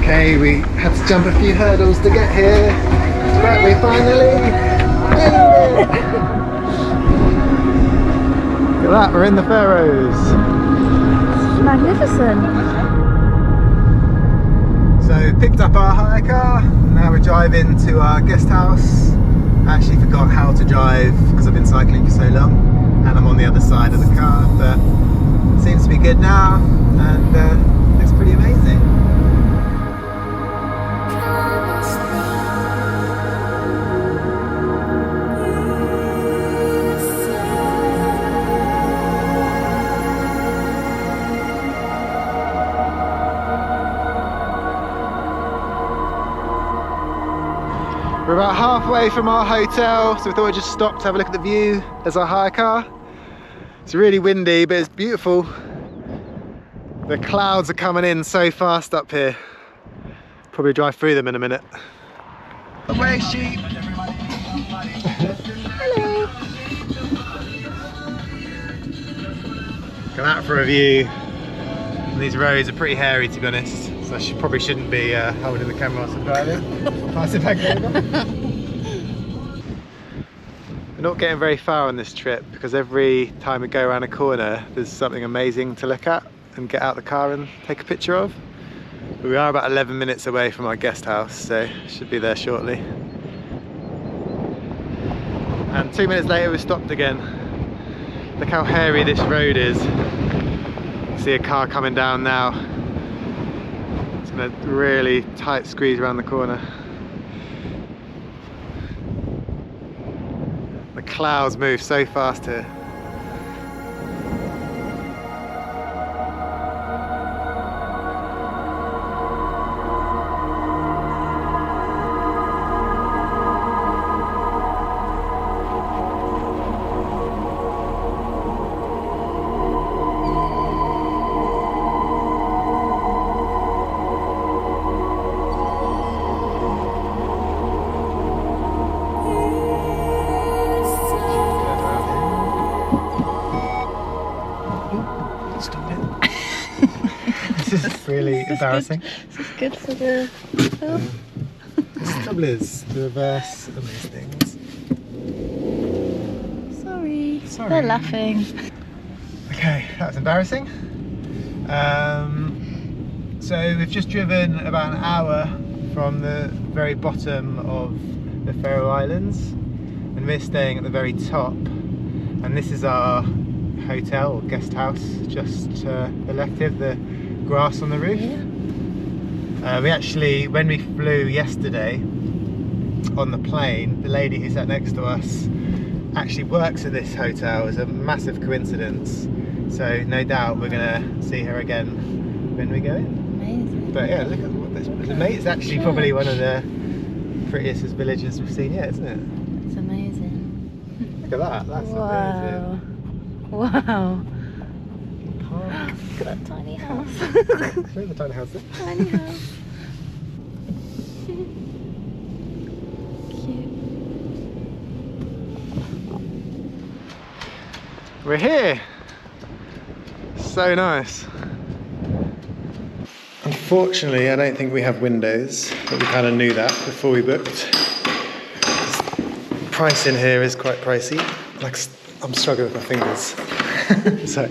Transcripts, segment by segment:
Okay, we had to jump a few hurdles to get here, but we finally made it! Look at that, we're in the Faroes. Magnificent. So picked up our hire car, now we're driving to our guest house. I actually forgot how to drive because I've been cycling for so long, and I'm on the other side of the car, but it seems to be good now, and looks pretty amazing. We're about halfway from our hotel, so we thought we'd just stop to have a look at the view as our hire car. It's really windy, but it's beautiful. The clouds are coming in so fast up here. Probably drive through them in a minute. Away, sheep! Hello. Look at that for a view. And these roads are pretty hairy, to be honest, so I probably shouldn't be holding the camera whilst I'm driving. Pass it back over. We're not getting very far on this trip because every time we go around a corner there's something amazing to look at and get out the car and take a picture of. But we are about 11 minutes away from our guest house, so should be there shortly. And 2 minutes later we stopped again. Look how hairy this road is. See a car coming down now. It's gonna really tight squeeze around the corner. The clouds move so fast here. This is really embarrassing. This is good for the film. Stumblers, the reverse of these things. Sorry. Sorry. They're laughing. Okay, that was embarrassing. So we've just driven about an hour from the very bottom of the Faroe Islands, and we're staying at the very top. And this is our hotel or guest house just to the left of the grass on the roof. Yeah. We actually, when we flew yesterday on the plane, the lady who sat next to us actually works at this hotel. It's a massive coincidence, so no doubt we're gonna see her again when we go in. Amazing. But yeah, look at what this is. It's actually probably one of the prettiest villages we've seen yet, isn't it? It's amazing. Look at that, that's Wow. amazing. Wow. Look at that. Tiny house. Show the tiny house there. Tiny house. Cute. We're here. So nice. Unfortunately, I don't think we have windows, but we kind of knew that before we booked. The price in here is quite pricey. Like, I'm struggling with my fingers. So,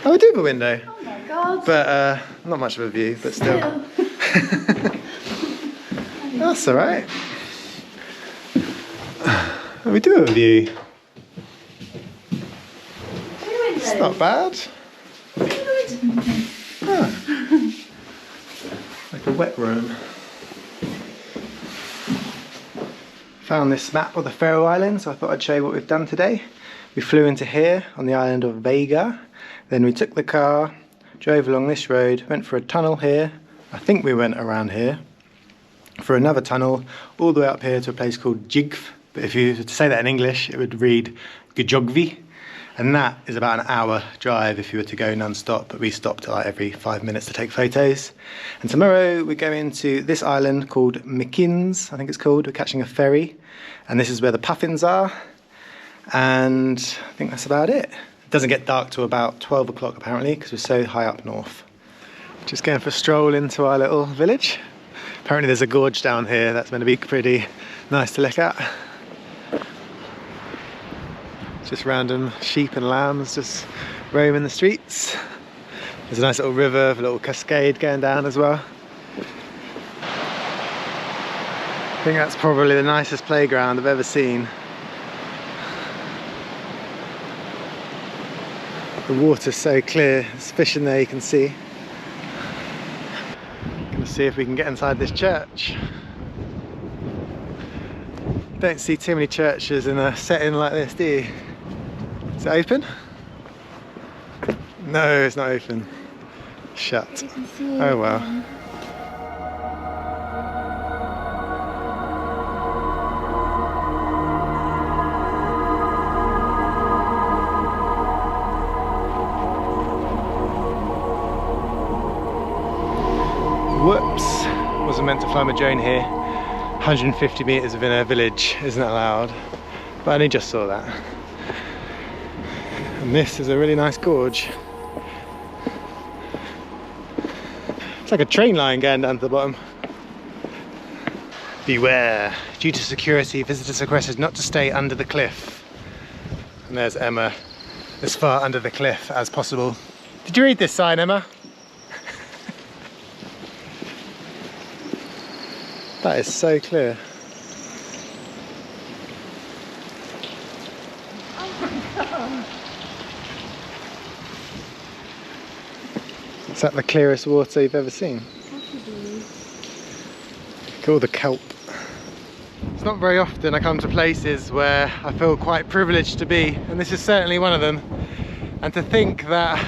oh, we do have a window. Oh my god. But not much of a view, but still. That's alright. We do have a view. It's not bad. Ah. Like a wet room. Found this map of the Faroe Islands, so I thought I'd show you what we've done today. We flew into here on the island of Vega. Then we took the car, drove along this road, went for a tunnel here. I think we went around here for another tunnel all the way up here to a place called Gjogv. But if you were to say that in English, it would read Gjogv. And that is about an hour drive if you were to go non-stop, but we stopped like every 5 minutes to take photos. And tomorrow we're going to this island called Mykines, I think it's called. We're catching a ferry, and this is where the Puffins are. And I think that's about it. It doesn't get dark till about 12 o'clock apparently, because we're so high up north. Just going for a stroll into our little village. Apparently there's a gorge down here that's meant to be pretty nice to look at. Just random sheep and lambs just roaming the streets. There's a nice little river with a little cascade going down as well. I think that's probably the nicest playground I've ever seen. The water's so clear, there's fish in there you can see. Gonna see if we can get inside this church. Don't see too many churches in a setting like this, do you? Is it open? No, it's not open. Shut. Oh well. Whoops, wasn't meant to fly my drone here. 150 metres within a village isn't allowed, but I only just saw that. And this is a really nice gorge. It's like a train line going down to the bottom. Beware, due to security, visitors are requested not to stay under the cliff. And there's Emma, as far under the cliff as possible. Did you read this sign, Emma? That is so clear. Is that the clearest water you've ever seen? Possibly. Look at all the kelp. It's not very often I come to places where I feel quite privileged to be, and this is certainly one of them. And to think that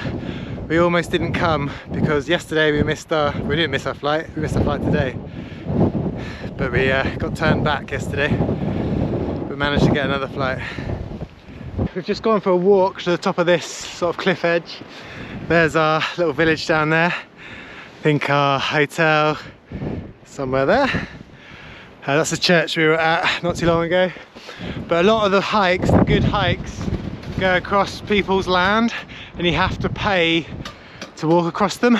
we almost didn't come because yesterday we didn't miss our flight, we missed our flight today. But we got turned back yesterday, but managed to get another flight. We've just gone for a walk to the top of this sort of cliff edge. There's our little village down there. I think our hotel somewhere there. That's the church we were at not too long ago. But a lot of the hikes, the good hikes, go across people's land and you have to pay to walk across them.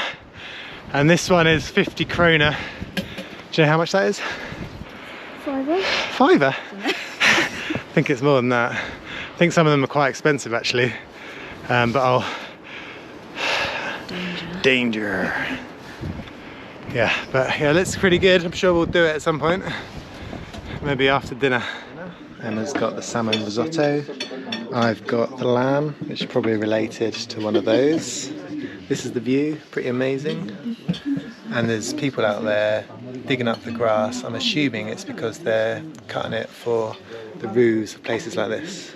And this one is 50 krona. Do you know how much that is? Fiver? Fiver? I think it's more than that. I think some of them are quite expensive actually. But I'll... Danger. Yeah, but yeah, it looks pretty good. I'm sure we'll do it at some point. Maybe after dinner. Emma's got the salmon risotto. I've got the lamb, which is probably related to one of those. This is the view, pretty amazing. And there's people out there digging up the grass. I'm assuming it's because they're cutting it for the roofs of places like this.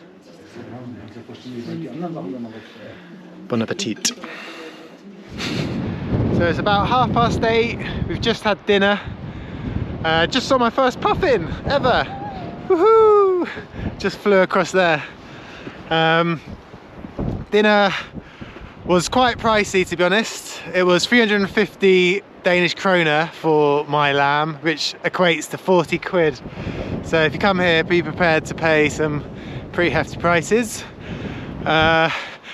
Bon appetit. So it's about 8:30. We've just had dinner. Just saw my first puffin ever. Woohoo! Just flew across there. Dinner was quite pricey, to be honest. It was 350 Danish kroner for my lamb, which equates to 40 quid. So if you come here, be prepared to pay some pretty hefty prices. Emma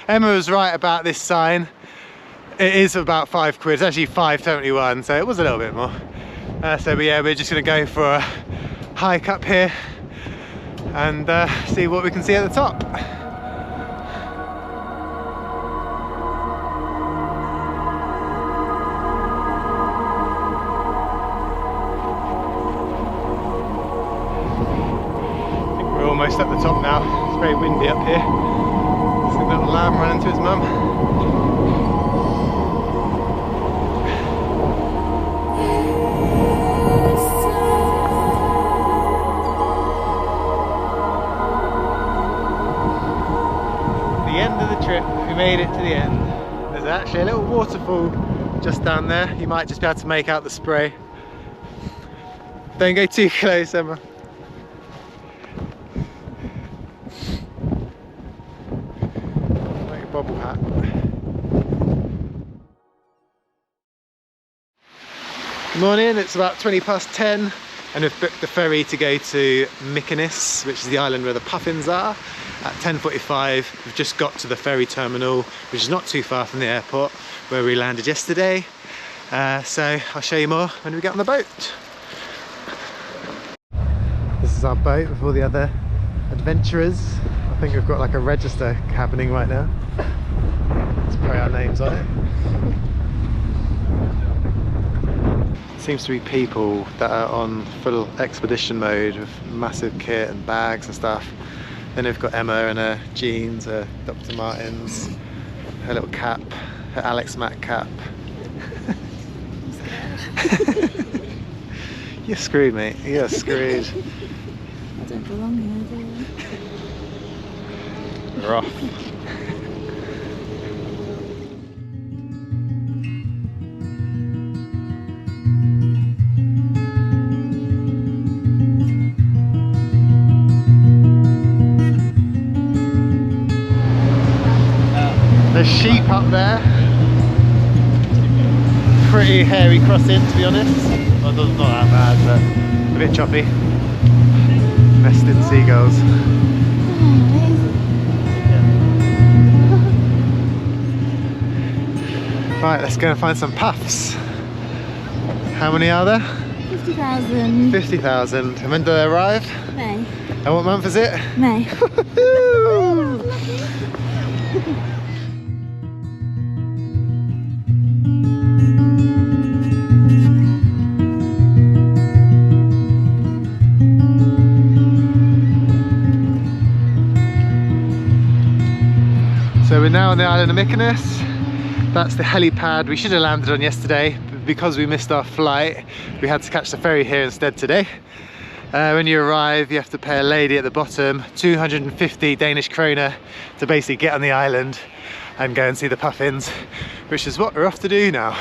was right about this sign. It is about 5 quid, it's actually 5.71, so it was a little bit more. But yeah, we're just gonna go for a hike up here and see what we can see at the top. I think we're almost at the top now. It's very windy up here. There's a little lamb running to his mum. We made it to the end. There's actually a little waterfall just down there. You might just be able to make out the spray. Don't go too close, Emma. Like a bobble hat. Good morning, it's about 10:20 and we've booked the ferry to go to Mykines, which is the island where the Puffins are. At 10:45, we've just got to the ferry terminal, which is not too far from the airport where we landed yesterday. So I'll show you more when we get on the boat. is our boat with all the other adventurers. I think we've got like a register happening right now. Let's put our names on it. Seems to be people that are on full expedition mode with massive kit and bags and stuff. Then we've got Emma in her jeans, her Dr. Martens, her little cap, her Alex Mack cap. You're screwed, mate. You're screwed. I don't belong here, do I? We're off. There's sheep up there. Pretty hairy crossing, to be honest. Well, not that bad, but a bit choppy. Nesting seagulls. Right, let's go and find some puffs. How many are there? 50,000. 50,000. And when do they arrive? May. And what month is it? May. So we're now on the island of Mykines. That's the helipad we should have landed on yesterday, but because we missed our flight, we had to catch the ferry here instead today. When you arrive, you have to pay a lady at the bottom 250 Danish kroner to basically get on the island and go and see the puffins, which is what we're off to do now.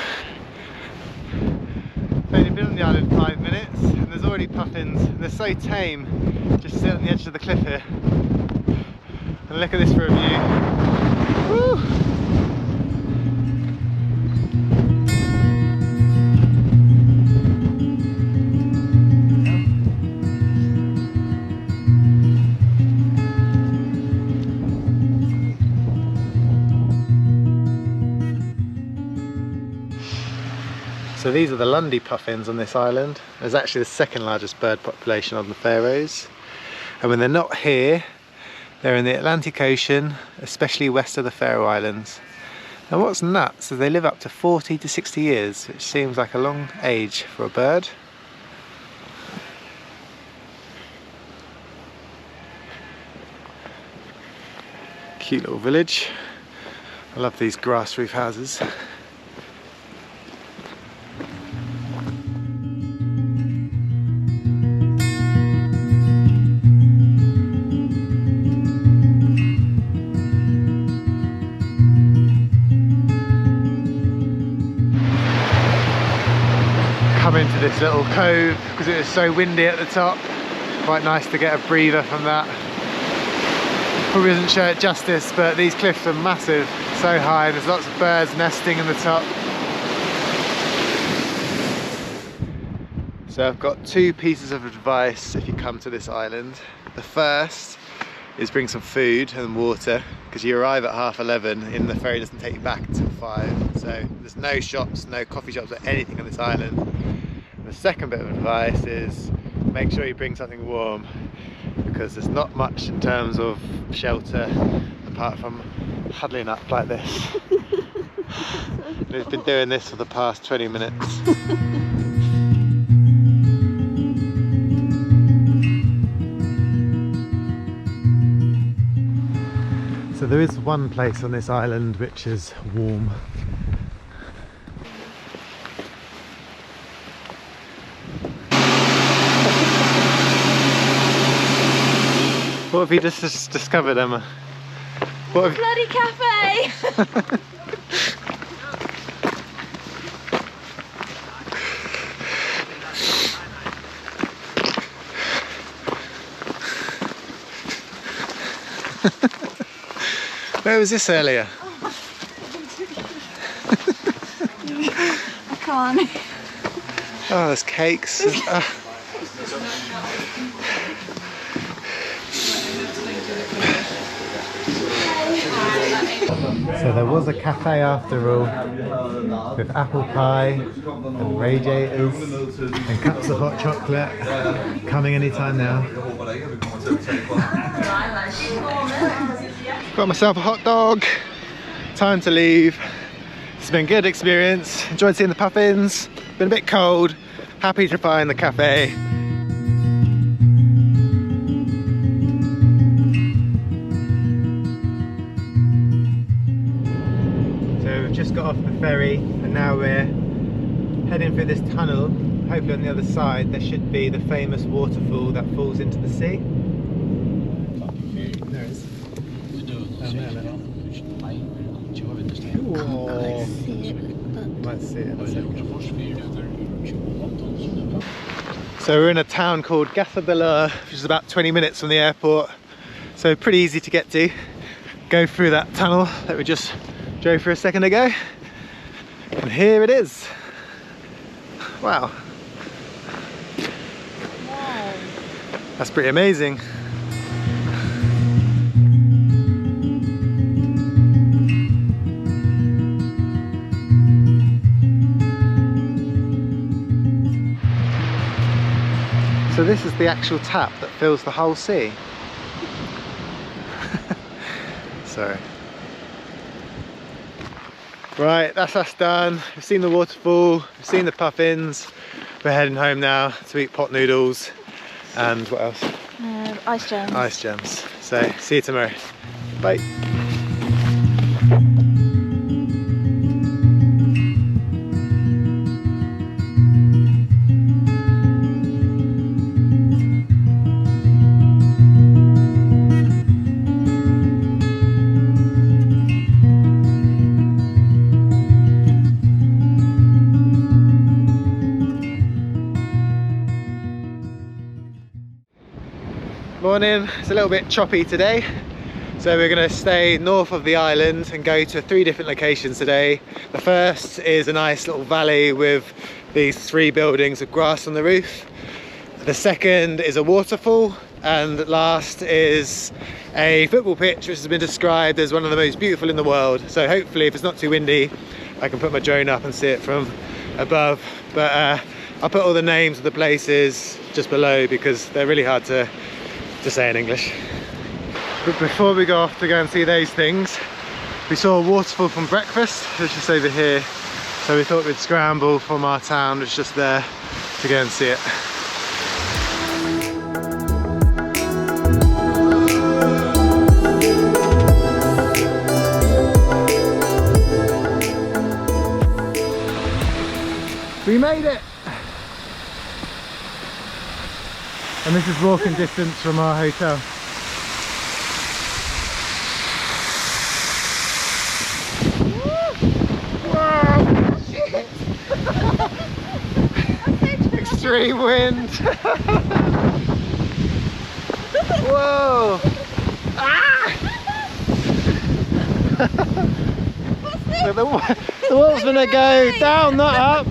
I've only been on the island 5 minutes and there's already puffins. They're so tame, just sit on the edge of the cliff here. And look at this for a view. Woo. So these are the Lundy puffins on this island. There's actually the second largest bird population on the Faroes. And when they're not here, they're in the Atlantic Ocean, especially west of the Faroe Islands. And what's nuts is they live up to 40 to 60 years, which seems like a long age for a bird. Cute little village. I love these grass roof houses. Into this little cove because it was so windy at the top. Quite nice to get a breather from that. Probably doesn't show it justice, but these cliffs are massive, so high, and there's lots of birds nesting in the top. So I've got two pieces of advice if you come to this island. The first is bring some food and water, because you arrive at 11:30 and the ferry doesn't take you back until 5. So there's no shops, no coffee shops or anything on this island. The second bit of advice is make sure you bring something warm, because there's not much in terms of shelter apart from huddling up like this. We've been doing this for the past 20 minutes. So there is one place on this island which is warm. What have you just discovered, Emma? What have... Bloody cafe! Where was this earlier? I can't. Oh, there's cakes. So there was a cafe after all, with apple pie and radiators and cups of hot chocolate, coming anytime now. Got myself a hot dog, time to leave. It's been a good experience, enjoyed seeing the puffins, been a bit cold, happy to find the cafe. Just got off the ferry and now we're heading through this tunnel. Hopefully on the other side there should be the famous waterfall that falls into the sea. There it is. Might see it in a second. So we're in a town called Gjogv, which is about 20 minutes from the airport, so pretty easy to get to. Go through that tunnel that we just drove for a second ago, and here it is. Wow. Wow. That's pretty amazing. So this is the actual tap that fills the whole sea. Sorry. Right, that's us done. We've seen the waterfall, we've seen the puffins. We're heading home now to eat pot noodles and what else? Ice gems. Ice gems. So, see you tomorrow. Bye. Morning. It's a little bit choppy today, so we're going to stay north of the island and go to 3 different locations today. The first is a nice little valley with these 3 buildings with grass on the roof. The second is a waterfall, and last is a football pitch which has been described as one of the most beautiful in the world. So hopefully if it's not too windy I can put my drone up and see it from above, but I'll put all the names of the places just below because they're really hard to say in English. But before we go off to go and see those things, we saw a waterfall from breakfast, which is over here, so we thought we'd scramble from our town, which is just there, to go and see it. We made it! And this is walking distance from our hotel. Whoa! Extreme wind! Whoa! Ah! So the water's gonna go down, not up.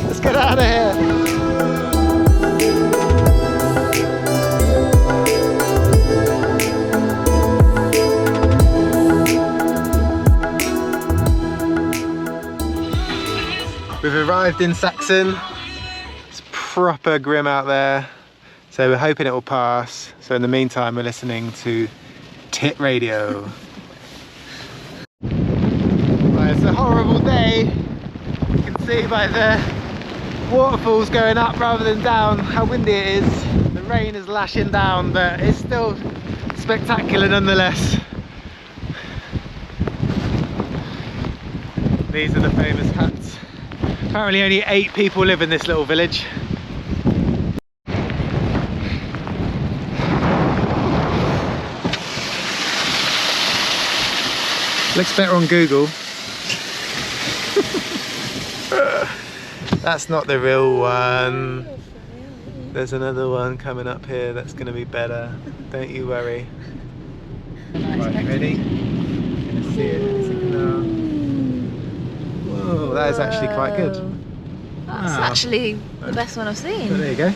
Let's get out of here. We've arrived in Saksun. It's proper grim out there, so we're hoping it will pass. So in the meantime, we're listening to Tit Radio. Right, it's a horrible day. You can see by the waterfalls going up rather than down how windy it is. The rain is lashing down, but it's still spectacular nonetheless. These are the famous huts. Apparently only 8 people live in this little village. Looks better on Google. That's not the real one. There's another one coming up here that's going to be better. Don't you worry. Right, you ready? You're going to see it in a second now. Whoa, that is actually quite good. That's actually the best one I've seen. So there you go.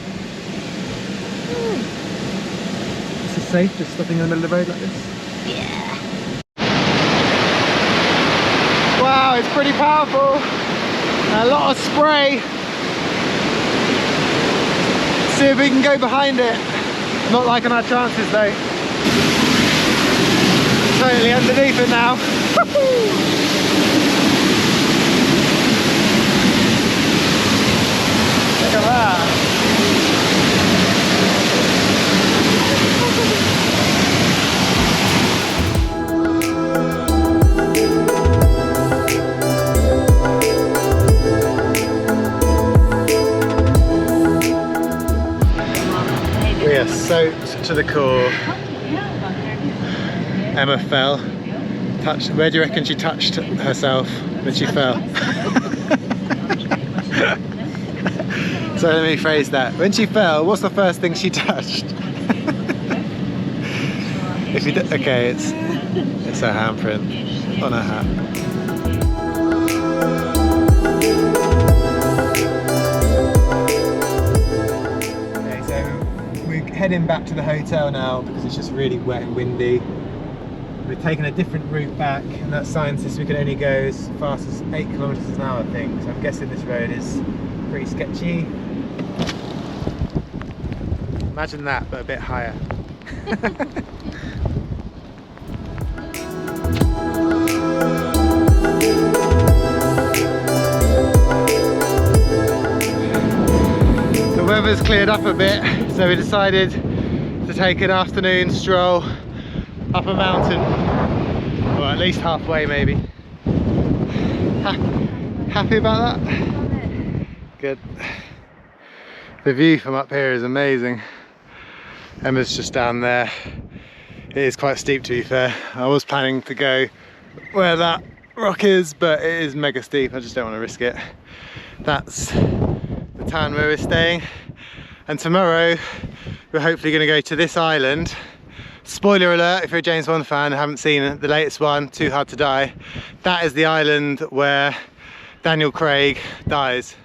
This is safe, just stopping in the middle of the road like this. Yeah. Wow, it's pretty powerful. A lot of spray. See if we can go behind it. Not liking our chances though. Totally underneath it now. Look at that. We are soaked to the core. Emma fell. Where do you reckon she touched herself when she fell? So let me phrase that. When she fell, what's the first thing she touched? If you okay, it's her handprint on her hat. Okay, so we're heading back to the hotel now because it's just really wet and windy. We've taken a different route back, and that sign says we can only go as fast as 8 kilometers an hour, I think. So I'm guessing this road is pretty sketchy. Imagine that, but a bit higher. The weather's cleared up a bit, so we decided to take an afternoon stroll up a mountain, or at least halfway maybe. Happy about that? Good. The view from up here is amazing. Emma's just down there. It is quite steep, to be fair. I was planning to go where that rock is, but it is mega steep. I just don't want to risk it. That's the town where we're staying, and tomorrow we're hopefully going to go to this island. Spoiler alert, if you're a James Bond fan and haven't seen the latest one, Too Hard to Die, that is the island where Daniel Craig dies.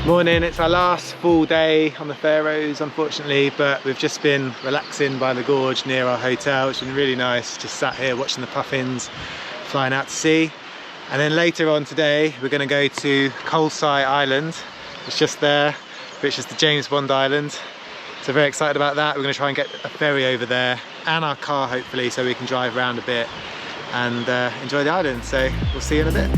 Morning, it's our last full day on the Faroes, unfortunately, but we've just been relaxing by the gorge near our hotel, which has been really nice. Just sat here watching the Puffins flying out to sea. And then later on today, we're going to go to Kalsoy Island. It's just there, which is the James Bond island. So very excited about that. We're going to try and get a ferry over there and our car, hopefully, so we can drive around a bit and enjoy the island. So we'll see you in a bit.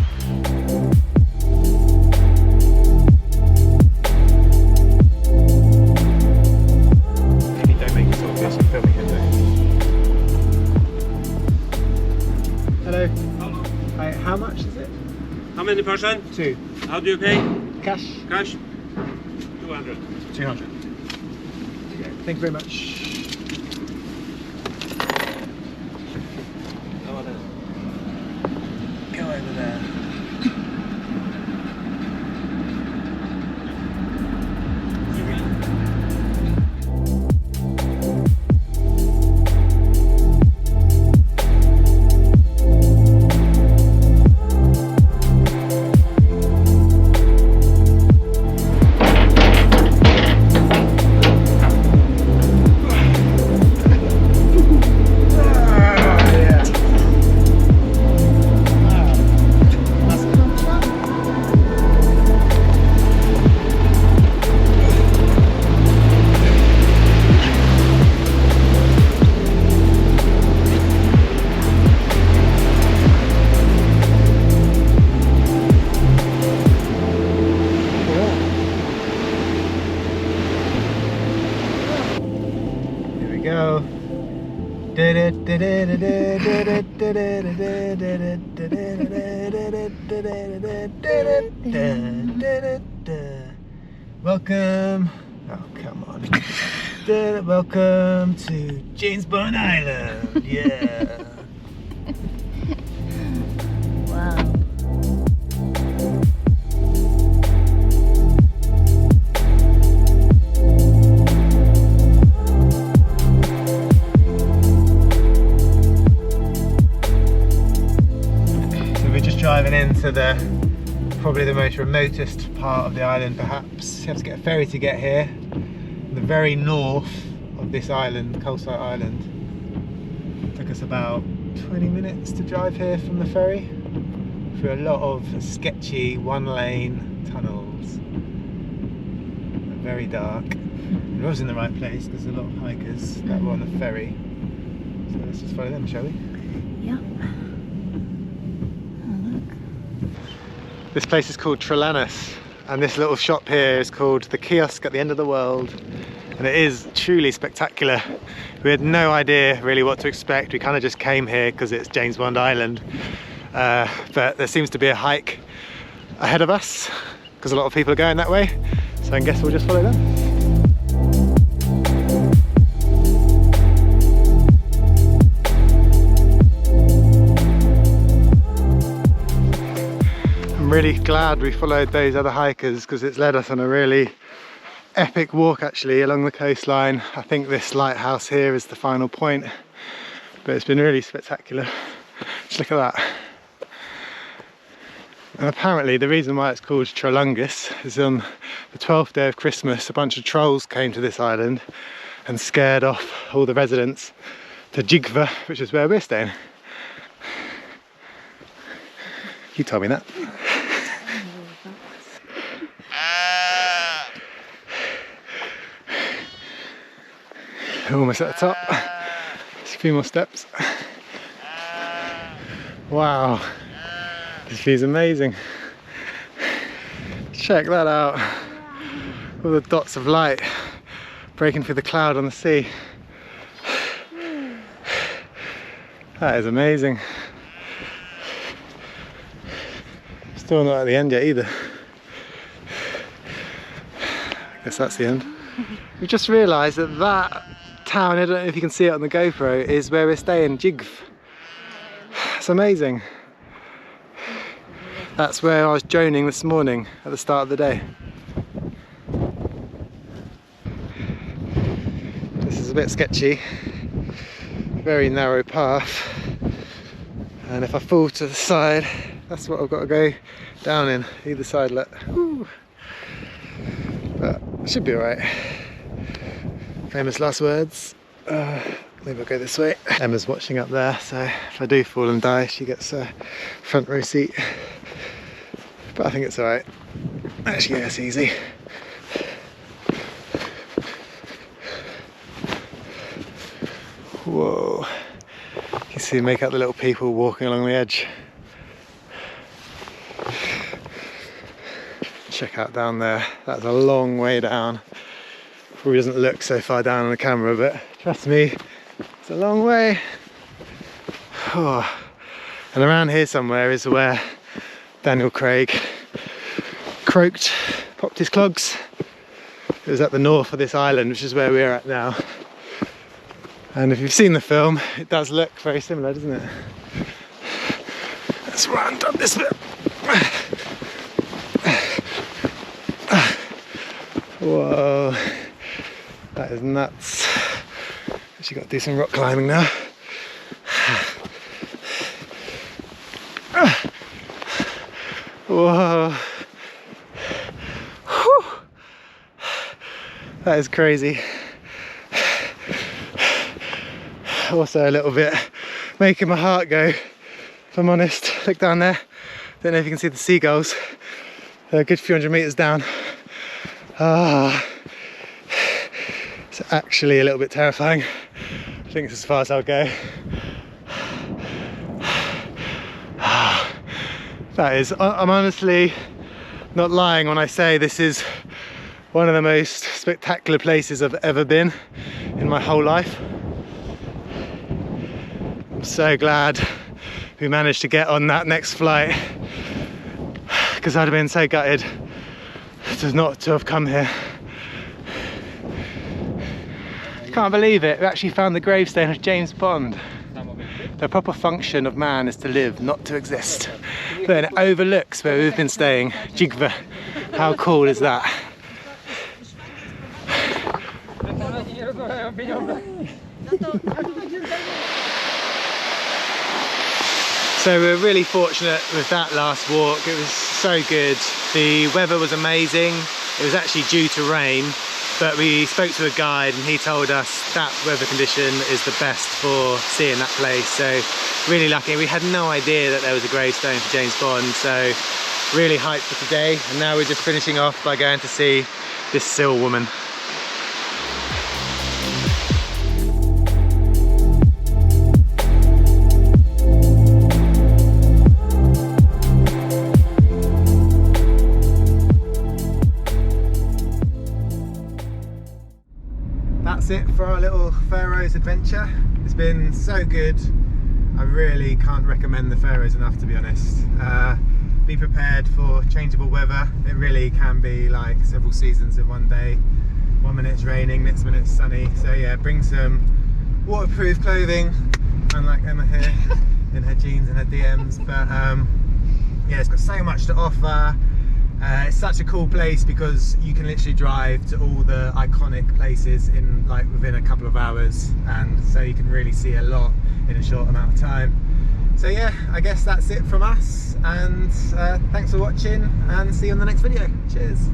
Hello. Hello. Hi, how much is it? How many person? 2. How do you pay? Cash? Cash? 200. 200. Thank you very much. Go over there. Go. Welcome. Oh, come on. Welcome to Janesbond Island. Yeah. Wow. So we're just driving into probably the most remotest part of the island perhaps. You have to get a ferry to get here. The very north of this island, Kalsoy Island. Took us about 20 minutes to drive here from the ferry through a lot of sketchy one-lane tunnels. They're very dark. I was in the right place because there's a lot of hikers that were on the ferry. So let's just follow them, shall we? Yeah. Oh, look. This place is called Trelawney, and this little shop here is called the Kiosk at the End of the World, and it is truly spectacular. We had no idea really what to expect. We kind of just came here because it's Janesbond Island, but there seems to be a hike ahead of us because a lot of people are going that way, so I guess we'll just follow them. I'm really glad we followed those other hikers because it's led us on a really epic walk actually along the coastline. I think this lighthouse here is the final point, but it's been really spectacular. Just look at that. And apparently the reason why it's called Trelungus is on the 12th day of Christmas a bunch of trolls came to this island and scared off all the residents to Gjogv, which is where we're staying. You told me that. Almost at the top. Just a few more steps. Wow, this view's amazing. Check that out. All the dots of light breaking through the cloud on the sea. That is amazing. Still not at the end yet either. I guess that's the end. We just realised that that town, I don't know if you can see it on the GoPro, is where we're staying, Gjogv. It's amazing. That's where I was droning this morning at the start of the day. This is a bit sketchy, very narrow path, and if I fall to the side, that's what I've got to go down in, either side. Look. Woo. But it should be alright. Famous last words. Maybe I'll go this way. Emma's watching up there, so if I do fall and die, she gets a front row seat. But I think it's alright. Actually, yeah, it's easy. Whoa. You can see make out the little people walking along the edge. Check out down there. That's a long way down. Probably doesn't look so far down on the camera, but trust me, it's a long way. Oh. And around here somewhere is where Daniel Craig croaked, popped his clogs. It was at the north of this island, which is where we're at now. And if you've seen the film, it does look very similar, doesn't it? Let's round up this bit. Whoa, that is nuts. Actually got to do some rock climbing now. Whoa. Whew. That is crazy. Also a little bit making my heart go, if I'm honest. Look down there. Don't know if you can see the seagulls. They're a good few hundred meters down. It's actually a little bit terrifying. I think it's as far as I'll go. That is, I'm honestly not lying when I say this is one of the most spectacular places I've ever been in my whole life. I'm so glad we managed to get on that next flight, because I'd have been so gutted not to have come here. Can't believe it, we actually found the gravestone of James Bond. The proper function of man is to live, not to exist. Then it overlooks where we've been staying, Gjogv. How cool is that? So we're really fortunate with that last walk. It was so good. The weather was amazing. It was actually due to rain, but we spoke to a guide and he told us that weather condition is the best for seeing that place. So really lucky. We had no idea that there was a gravestone for James Bond, so really hyped for today. And now we're just finishing off by going to see this seal woman. That's it for our little Faroes adventure. It's been so good. I really can't recommend the Faroes enough, to be honest. Be prepared for changeable weather. It really can be like several seasons in one day. 1 minute it's raining, next minute it's sunny. So yeah, bring some waterproof clothing, unlike Emma here in her jeans and her DMs. But yeah, it's got so much to offer. It's such a cool place because you can literally drive to all the iconic places in like within a couple of hours, and so you can really see a lot in a short amount of time. So yeah, I guess that's it from us, and thanks for watching, and see you on the next video. Cheers.